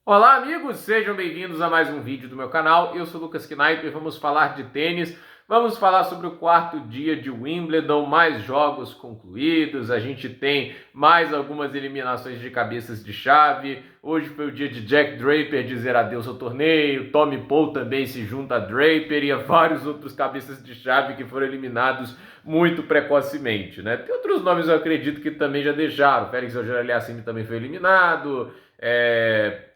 Olá amigos, sejam bem-vindos a mais um vídeo do meu canal. Eu sou o Lucas Knipe e vamos falar de tênis. Vamos falar sobre o quarto dia de Wimbledon, mais jogos concluídos, a gente tem mais algumas eliminações de cabeças de chave. Hoje foi o dia de Jack Draper dizer adeus ao torneio, Tommy Paul também se junta a Draper e a vários outros cabeças de chave que foram eliminados muito precocemente, né? Tem outros nomes eu acredito que também já deixaram, Félix Auger-Aliassime também foi eliminado.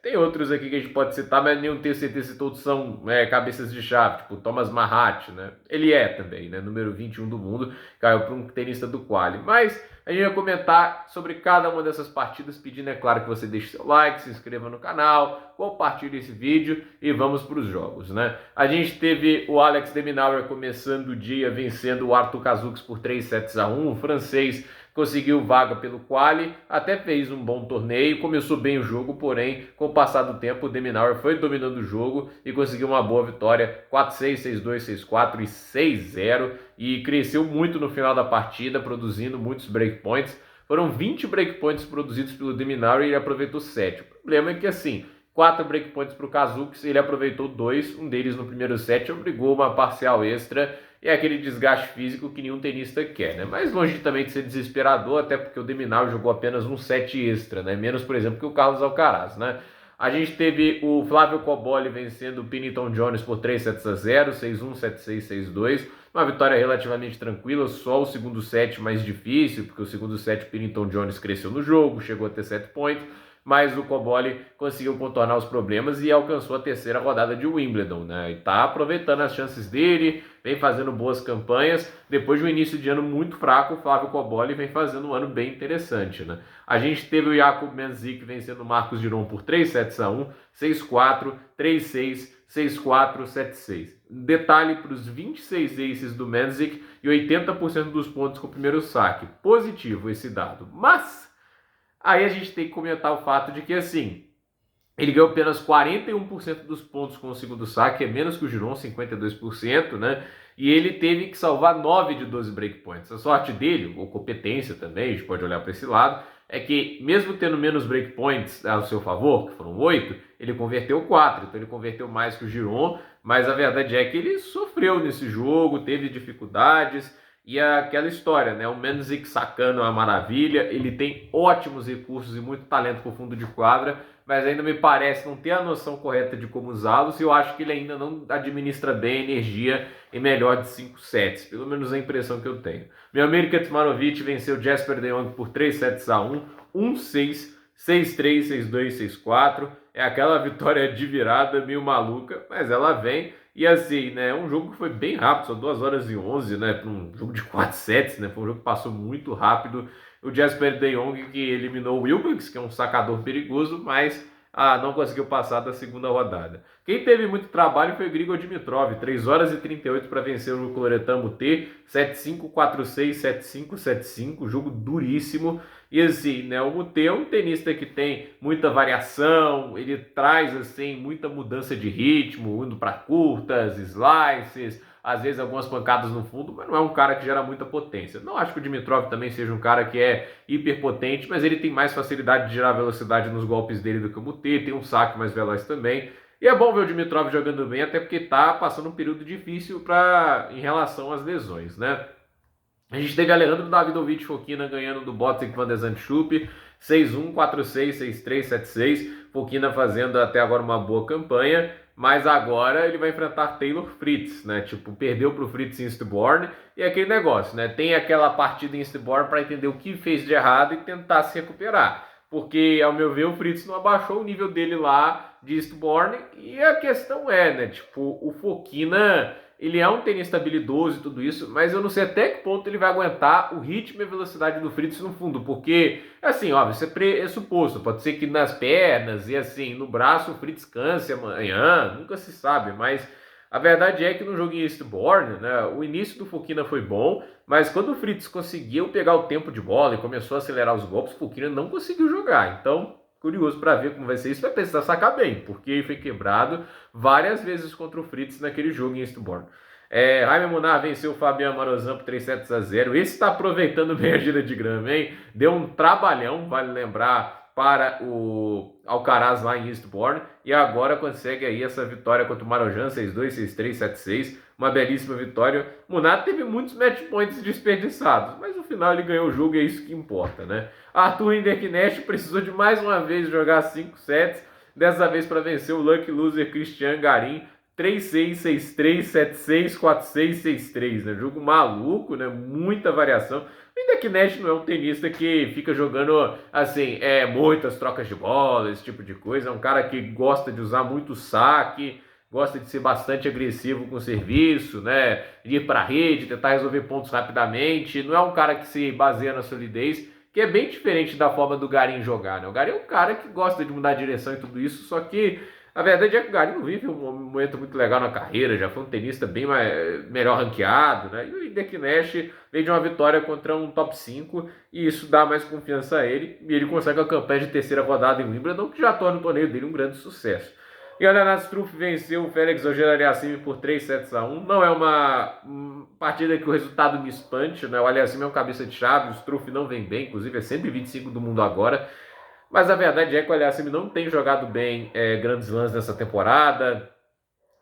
Tem outros aqui que a gente pode citar, mas nenhum tenho certeza se todos são cabeças de chave, tipo Thomas Mahat, né? Ele é também, né? Número 21 do mundo, caiu para um tenista do quali. Mas a gente vai comentar sobre cada uma dessas partidas, pedindo, é claro, que você deixe seu like, se inscreva no canal, compartilhe esse vídeo e vamos para os jogos, né? A gente teve o Alex de Minaur começando o dia vencendo o Arthur Cazaux por 3-1, o francês conseguiu vaga pelo quali, até fez um bom torneio, começou bem o jogo, porém, com o passar do tempo, o de Minaur foi dominando o jogo e conseguiu uma boa vitória, 4-6, 6-2, 6-4 e 6-0, e cresceu muito no final da partida, produzindo muitos breakpoints. Foram 20 breakpoints produzidos pelo de Minaur e ele aproveitou 7. O problema é que, assim, 4 breakpoints para o Cazaux, ele aproveitou 2, um deles no primeiro set, obrigou uma parcial extra, e é aquele desgaste físico que nenhum tenista quer, né? Mas longe também de ser desesperador, até porque o de Minaur jogou apenas um set extra, né? Menos, por exemplo, que o Carlos Alcaraz, né? A gente teve o Flávio Cobolli vencendo o Pennington Jones por 3-0, 6-1, 7-6, 6-2. Uma vitória relativamente tranquila, só o segundo set mais difícil, porque o segundo set o Pennington Jones cresceu no jogo, chegou a ter 7 pontos, mas o Cobolli conseguiu contornar os problemas e alcançou a terceira rodada de Wimbledon, né? E tá aproveitando as chances dele, vem fazendo boas campanhas. Depois de um início de ano muito fraco, o Flávio Cobolli vem fazendo um ano bem interessante, né? A gente teve o Jakub Mensik vencendo o Marcos Giron por 3-1, 6-4, 3-6, 6-4, 7-6. Detalhe para os 26 aces do Mensik e 80% dos pontos com o primeiro saque. Positivo esse dado, mas aí a gente tem que comentar o fato de que, assim, ele ganhou apenas 41% dos pontos com o segundo saque, é menos que o Giron, 52%, né? E ele teve que salvar 9 de 12 breakpoints. A sorte dele, ou competência também, a gente pode olhar para esse lado, é que mesmo tendo menos breakpoints ao seu favor, que foram 8, ele converteu 4, então ele converteu mais que o Giron, mas a verdade é que ele sofreu nesse jogo, teve dificuldades. E aquela história, né? O Mensik sacando é uma maravilha, ele tem ótimos recursos e muito talento para o fundo de quadra, mas ainda me parece não ter a noção correta de como usá-los, e eu acho que ele ainda não administra bem a energia em melhor de 5 sets, pelo menos a impressão que eu tenho. Miomir Kecmanovic venceu Jesper de Jong por 3-1, 1-6, 6-3, 6-2, 6-4, é aquela vitória de virada meio maluca, mas ela vem. E assim, né, um jogo que foi bem rápido, só 2 horas e 11, né, para um jogo de 4 sets, né, foi um jogo que passou muito rápido. O Jesper de Jong que eliminou o Wilbanks, que é um sacador perigoso, mas não conseguiu passar da segunda rodada. Quem teve muito trabalho foi o Grigor Dimitrov, 3 horas e 38 para vencer o Floretan Muté, 7-5, 4-6, 7-5, 7-5, jogo duríssimo. E assim, né, o Muté é um tenista que tem muita variação, ele traz assim muita mudança de ritmo, indo para curtas, slices, às vezes algumas pancadas no fundo, mas não é um cara que gera muita potência. Não acho que o Dimitrov também seja um cara que é hiperpotente, mas ele tem mais facilidade de gerar velocidade nos golpes dele do que o Muté, tem um saque mais veloz também. E é bom ver o Dimitrov jogando bem, até porque tá passando um período difícil em relação às lesões, né? A gente teve Alejandro Davidovich Fokina ganhando do Botic van de Zandschulp, 6-1, 4-6, 6-3, 7-6. Fokina fazendo até agora uma boa campanha, mas agora ele vai enfrentar Taylor Fritz, né? Tipo, perdeu pro Fritz em Eastbourne, e aquele negócio, né? Tem aquela partida em Eastbourne para entender o que fez de errado e tentar se recuperar. Porque, ao meu ver, o Fritz não abaixou o nível dele lá de Eastbourne, e a questão é, né? Tipo, o Fokina, ele é um tenista habilidoso e tudo isso, mas eu não sei até que ponto ele vai aguentar o ritmo e a velocidade do Fritz no fundo, porque, assim, óbvio, isso é suposto, pode ser que nas pernas e, assim, no braço o Fritz canse amanhã, nunca se sabe, mas a verdade é que no jogo em Eastbourne, né, o início do Fokina foi bom, mas quando o Fritz conseguiu pegar o tempo de bola e começou a acelerar os golpes, o Fokina não conseguiu jogar, então curioso para ver como vai ser isso, vai precisar sacar bem, porque ele foi quebrado várias vezes contra o Fritz naquele jogo em Eastbourne. Jaime Munar venceu o Fabiano Marozan por 3-0. Esse está aproveitando bem a gira de grama, hein? Deu um trabalhão, vale lembrar para o Alcaraz lá em Eastbourne e agora consegue aí essa vitória contra o Marojan 6-2, 6-3, 7-6, uma belíssima vitória. O Munar teve muitos match points desperdiçados, mas no final ele ganhou o jogo e é isso que importa, né? Arthur Hinderknecht precisou de mais uma vez jogar 5 sets, dessa vez para vencer o lucky loser Cristian Garin 3-6, 6-3, 7-6, 4-6, 6-3, né? Jogo maluco, né? Muita variação. Ainda que Nash não é um tenista que fica jogando, assim, muitas trocas de bola, esse tipo de coisa. É um cara que gosta de usar muito saque, gosta de ser bastante agressivo com o serviço, né? Ir para a rede, tentar resolver pontos rapidamente. Não é um cara que se baseia na solidez, que é bem diferente da forma do Garin jogar, né? O Garin é um cara que gosta de mudar a direção e tudo isso, só que a verdade é que o Garin não vive um momento muito legal na carreira, já foi um tenista bem melhor ranqueado, né? E o Hinderknecht veio de uma vitória contra um top 5 e isso dá mais confiança a ele e ele consegue a campanha de terceira rodada em Wimbledon, que já torna o torneio dele um grande sucesso. E o Leonardo Struff venceu o Félix Auger-Aliassime por 3-1. Não é uma partida que o resultado me espante, né? O Aliassime é um cabeça de chave, o Struff não vem bem, inclusive é 125 do mundo agora. Mas a verdade é que o Aliassime não tem jogado bem grandes lãs nessa temporada.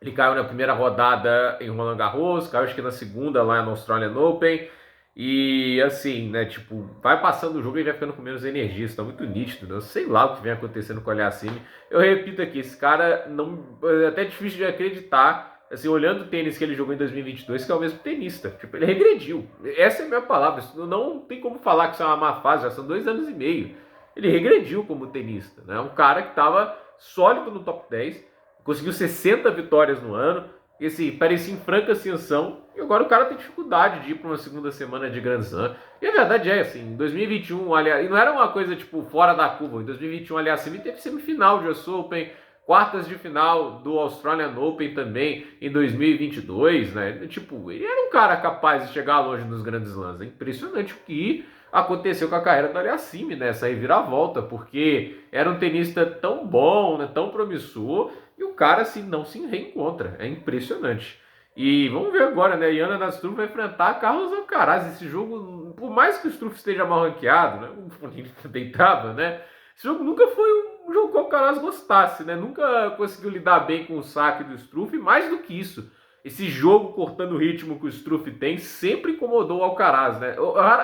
Ele caiu na primeira rodada em Roland Garros, caiu acho que na segunda lá no Australian Open. E assim, né, tipo, vai passando o jogo e vai ficando com menos energia, isso tá muito nítido, né? Eu sei lá o que vem acontecendo com o Aliassime. Eu repito aqui, esse cara não, é até difícil de acreditar, assim, olhando o tênis que ele jogou em 2022, que é o mesmo tenista. Tipo, ele regrediu. Essa é a minha palavra, não tem como falar que isso é uma má fase, já são 2 anos e meio. Ele regrediu como tenista, né? Um cara que estava sólido no top 10, conseguiu 60 vitórias no ano, e assim, parecia em franca ascensão, e agora o cara tem dificuldade de ir para uma segunda semana de Grand Slam. E a verdade é, assim, em 2021, aliás, e não era uma coisa tipo fora da curva, em 2021, aliás, ele teve semifinal de US Open, quartas de final do Australian Open também em 2022, né? Tipo, ele era um cara capaz de chegar longe nos grandes lãs. É impressionante o que aconteceu com a carreira do Aliassime, né? Essa reviravolta, porque era um tenista tão bom, né? Tão promissor, e o cara assim, não se reencontra. É impressionante. E vamos ver agora, né? Yana Struff vai enfrentar Carlos Alcaraz. Esse jogo, por mais que o Struff esteja mal ranqueado, né? O Fonini também estava, né? Esse jogo nunca foi um jogo que o Alcaraz gostasse, né? Nunca conseguiu lidar bem com o saque do Struff. Mais do que isso, esse jogo cortando o ritmo que o Struff tem sempre incomodou o Alcaraz, né?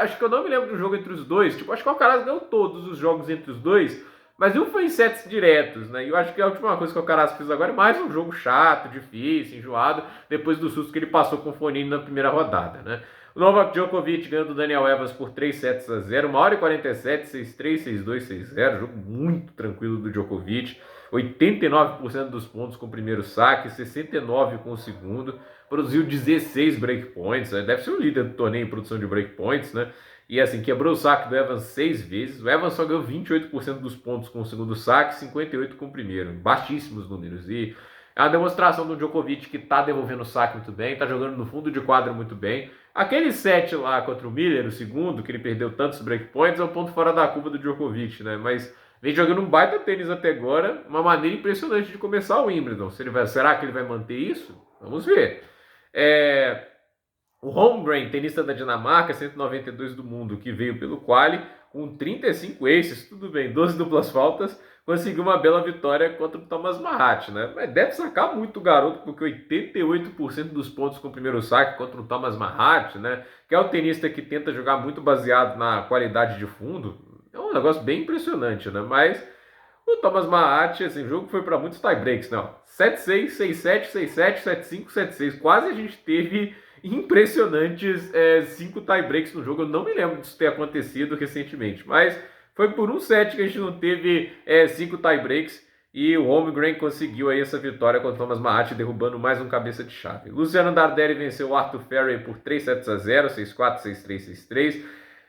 Acho que eu não me lembro do jogo entre os dois. Tipo, acho que o Alcaraz ganhou todos os jogos entre os dois, mas um foi em sets diretos, né? E eu acho que a última coisa que o Alcaraz fez agora é mais um jogo chato, difícil, enjoado, depois do susto que ele passou com o Fonini na primeira rodada, né? O Novak Djokovic ganhando o Daniel Evans por 3-0, 1h47, 6-3, 6-2, 6-0. Jogo muito tranquilo do Djokovic. 89% dos pontos com o primeiro saque, 69% com o segundo. Produziu 16 breakpoints, né? Deve ser o líder do torneio em produção de breakpoints, né? E assim, quebrou o saque do Evans 6 vezes. O Evans só ganhou 28% dos pontos com o segundo saque, 58% com o primeiro. Baixíssimos números. E é uma demonstração do Djokovic que tá devolvendo o saque muito bem, tá jogando no fundo de quadra muito bem. Aquele set lá contra o Miller, o segundo, que ele perdeu tantos breakpoints, é um ponto fora da curva do Djokovic, né? Mas vem jogando um baita tênis até agora, uma maneira impressionante de começar o Wimbledon. Será que ele vai manter isso? Vamos ver. O Holmgren, tenista da Dinamarca, 192 do mundo, que veio pelo quali, com 35 aces, tudo bem, 12 duplas faltas, conseguiu uma bela vitória contra o Thomas Mahat, né? Mas deve sacar muito o garoto, porque 88% dos pontos com o primeiro saque contra o Thomas Mahat, né? Que é o tenista que tenta jogar muito baseado na qualidade de fundo. É um negócio bem impressionante, né? Mas o Thomas Mahat, assim, o jogo foi para muitos tie-breaks, não. 7-6, 6-7, 6-7, 7-5, 7-6. Quase a gente teve impressionantes 5 tie-breaks no jogo. Eu não me lembro disso ter acontecido recentemente, mas foi por um set que a gente não teve 5 tie-breaks e o Holmgren conseguiu aí essa vitória contra o Thomas Mahat, derrubando mais um cabeça de chave. Luciano Dardelli venceu o Arthur Ferry por 3-0, 6-4, 6-3, 6-3.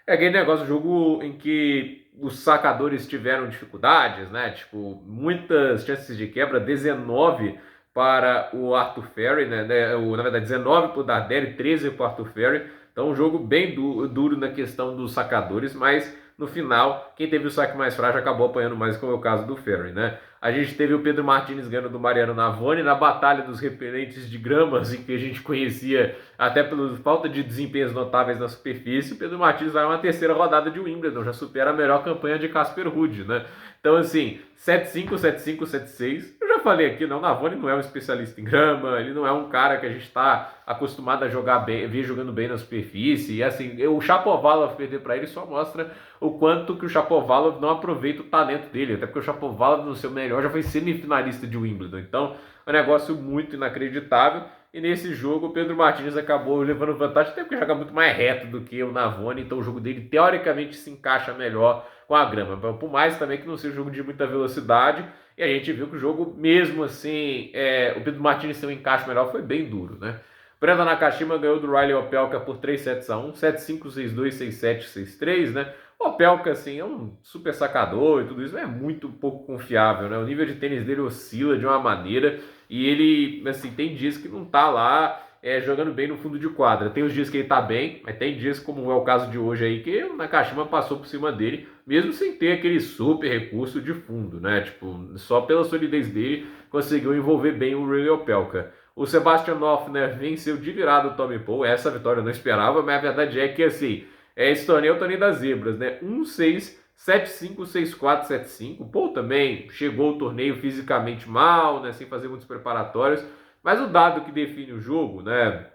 É aquele negócio, jogo em que os sacadores tiveram dificuldades, né? Tipo, muitas chances de quebra, 19 para o Arthur Ferry, né? Na verdade, 19 para o Dardelli, 13 para o Arthur Ferry. Então, um jogo bem duro na questão dos sacadores, mas no final, quem teve o saque mais frágil acabou apanhando mais, como é o caso do Ferry, né? A gente teve o Pedro Martins ganhando do Mariano Navoni na batalha dos repelentes de gramas, em que a gente conhecia até pela falta de desempenhos notáveis na superfície. O Pedro Martins vai uma terceira rodada de Wimbledon, já supera a melhor campanha de Casper Ruud, né? Então, assim, 7-5, 7-5, 7-6. Eu já falei aqui, não, o Navoni não é um especialista em grama, ele não é um cara que a gente está acostumado a jogar bem, ver jogando bem na superfície. E assim, o Shapovalov perder para ele só mostra o quanto que o Shapovalov não aproveita o talento dele, até porque o Shapovalov no seu melhor já foi semifinalista de Wimbledon. Então, é um negócio muito inacreditável. E nesse jogo o Pedro Martins acabou levando vantagem, até porque joga muito mais reto do que o Navoni, então o jogo dele teoricamente se encaixa melhor com a grama. Por mais também que não seja um jogo de muita velocidade, e a gente viu que o jogo, mesmo assim, o Pedro Martins ter um encaixe melhor, foi bem duro, né? Brenda Nakashima ganhou do Riley Opelka por 3-1, 7-5, 6-2, 6-7, 6-3, né? O Opelka, assim, é um super sacador e tudo isso, mas é muito pouco confiável, né? O nível de tênis dele oscila de uma maneira e ele, assim, tem dias que não tá lá jogando bem no fundo de quadra. Tem os dias que ele tá bem, mas tem dias, como é o caso de hoje aí, que o Nakashima passou por cima dele, mesmo sem ter aquele super recurso de fundo, né? Tipo, só pela solidez dele conseguiu envolver bem o Riley Opelka. O Sebastian Hoffner venceu de virada o Tommy Paul. Essa vitória eu não esperava, mas a verdade é que, assim, esse torneio é o torneio das zebras, né? 1-6, 7-5, 6-4, 7-5. O Paul também chegou ao torneio fisicamente mal, né? Sem fazer muitos preparatórios. Mas o dado que define o jogo, né?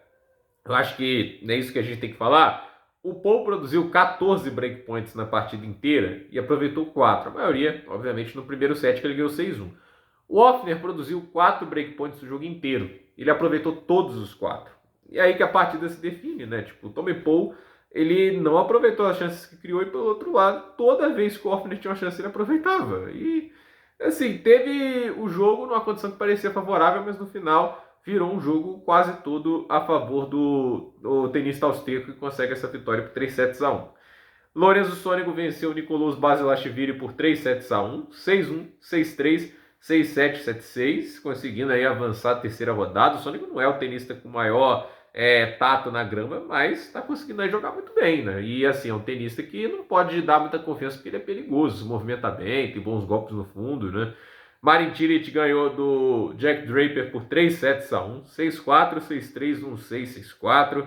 Eu acho que é isso que a gente tem que falar. O Paul produziu 14 breakpoints na partida inteira e aproveitou 4. A maioria, obviamente, no primeiro set que ele ganhou 6-1. O Hoffner produziu 4 breakpoints no jogo inteiro. Ele aproveitou todos os 4. E aí que a partida se define, né? Tipo, o Tommy Paul, ele não aproveitou as chances que criou e, pelo outro lado, toda vez que o Hoffner tinha uma chance, ele aproveitava. E, assim, teve o jogo numa condição que parecia favorável, mas no final virou um jogo quase todo a favor do tenista austríaco que consegue essa vitória por 3-1. Lorenzo Sônego venceu o Nicolas Basilashvili por 3-1, 6-1, 6-3, 6-7, 7-6, conseguindo aí avançar a terceira rodada. O Sônego não é o tenista com maior tato na grama, mas está conseguindo aí jogar muito bem, né? E assim, é um tenista que não pode dar muita confiança porque ele é perigoso, se movimenta bem, tem bons golpes no fundo, né? Marin Cilic ganhou do Jack Draper por 3-1, 6-4, 6-3, 1-6, 6-4.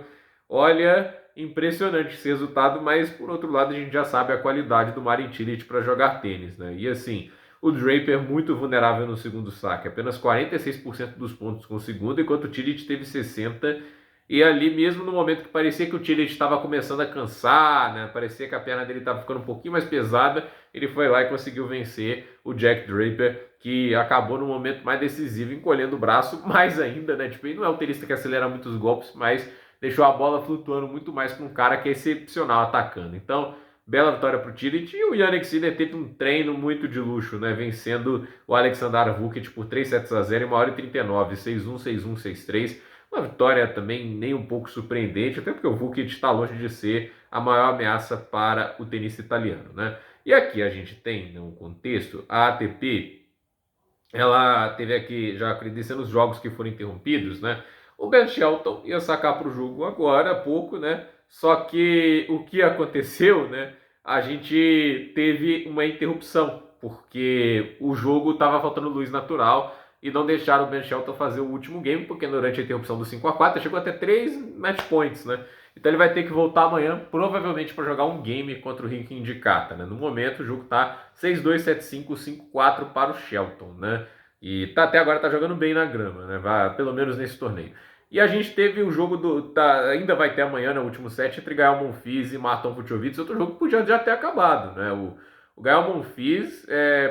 Olha, impressionante esse resultado, mas por outro lado a gente já sabe a qualidade do Marin Cilic para jogar tênis, né? E assim, o Draper muito vulnerável no segundo saque, apenas 46% dos pontos com o segundo, enquanto o Cilic teve 60%. E ali mesmo no momento que parecia que o Cilic estava começando a cansar, né? Parecia que a perna dele estava ficando um pouquinho mais pesada, ele foi lá e conseguiu vencer o Jack Draper, que acabou no momento mais decisivo, encolhendo o braço mais ainda, né? Tipo, ele não é um tenista que acelera muitos golpes, mas deixou a bola flutuando muito mais com um cara que é excepcional atacando. Então, bela vitória para o Cilic. E o Jannik Sinner teve um treino muito de luxo, né? Vencendo o Alexander Vukic por 3-0 em 1h39, 6-1, 6-1, 6-3. Uma vitória também nem um pouco surpreendente, até porque o Vukic está longe de ser a maior ameaça para o tenista italiano, né? E aqui a gente tem, no contexto, a ATP, ela teve aqui já acreditando os jogos que foram interrompidos, né? O Ben Shelton ia sacar para o jogo agora há pouco, né? Só que o que aconteceu, né? A gente teve uma interrupção, porque o jogo estava faltando luz natural e não deixaram o Ben Shelton fazer o último game, porque durante a interrupção do 5-4 chegou até 3 match points, né? Então ele vai ter que voltar amanhã, provavelmente para jogar um game contra o Ricky Indicata, né? No momento o jogo tá 6-2, 7-5, 5-4 para o Shelton, né? E até agora tá jogando bem na grama, né? Pelo menos nesse torneio. E a gente teve o jogo ainda vai ter amanhã, no último set, entre Gael Monfils e Marton Fucsovics. Outro jogo que podia já ter acabado, né? O Gael Monfils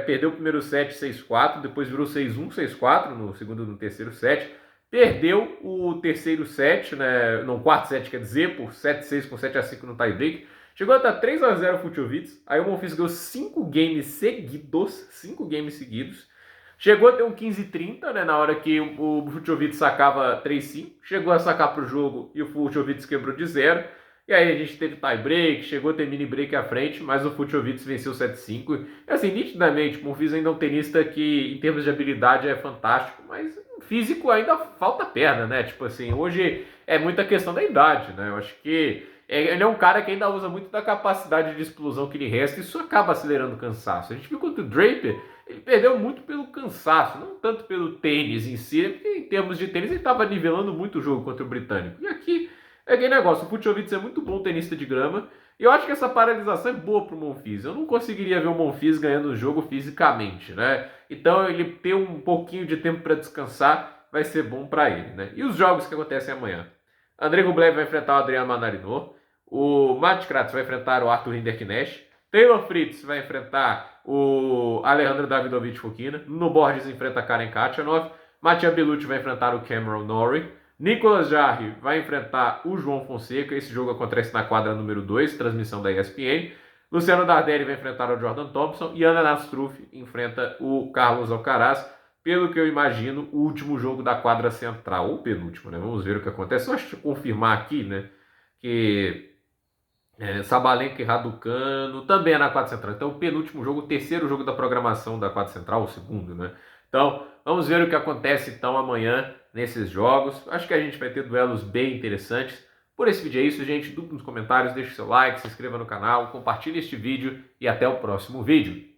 perdeu o primeiro set 6-4, depois virou 6-1, 6-4 no segundo e no terceiro set. Perdeu o terceiro set, né? No quarto set, quer dizer, por 7-6 com 7-5 no tie-break. Chegou a estar 3-0 o Fucsovics. Aí o Monfils ganhou 5 games seguidos. Chegou a ter um 15-30, né, na hora que o Fucsovics sacava 3-5. Chegou a sacar para o jogo e o Fucsovics quebrou de 0. E aí a gente teve tie break, chegou a ter mini break à frente, mas o Fucsovics venceu 7-5. E assim, nitidamente, o Monfils ainda é um tenista que, em termos de habilidade, é fantástico, mas físico ainda falta perna, né? Tipo assim, hoje é muita questão da idade, né? Eu acho que ele é um cara que ainda usa muito da capacidade de explosão que lhe resta, e isso acaba acelerando o cansaço. A gente viu contra o Draper, ele perdeu muito pelo cansaço, não tanto pelo tênis em si, porque em termos de tênis ele estava nivelando muito o jogo contra o britânico. E aqui é aquele negócio, o Fucsovics é muito bom tenista de grama, e eu acho que essa paralisação é boa para o Monfils. Eu não conseguiria ver o Monfils ganhando o jogo fisicamente, né? Então ele ter um pouquinho de tempo para descansar vai ser bom para ele, né? E os jogos que acontecem amanhã? Andrei Rublev vai enfrentar o Adriano Manarino, o Matt Kratz vai enfrentar o Arthur Hinderknecht, Taylor Fritz vai enfrentar o Alejandro Davidovich Fokina, no Borges enfrenta Karen Khachanov, Mattia Bellucci vai enfrentar o Cameron Norrie, Nicolas Jarry vai enfrentar o João Fonseca, esse jogo acontece na quadra número 2, transmissão da ESPN, Luciano Dardelli vai enfrentar o Jordan Thompson e Ana Nastruff enfrenta o Carlos Alcaraz, pelo que eu imagino, o último jogo da quadra central, ou penúltimo, né? Vamos ver o que acontece. Só deixa eu confirmar aqui, né? Que Sabalenka e Raducanu também é na quadra central. Então, o penúltimo jogo, o terceiro jogo da programação da quadra central, o segundo, né? Então, vamos ver o que acontece então amanhã nesses jogos. Acho que a gente vai ter duelos bem interessantes. Por esse vídeo é isso, gente. Duplo nos comentários, deixe seu like, se inscreva no canal, compartilhe este vídeo e até o próximo vídeo.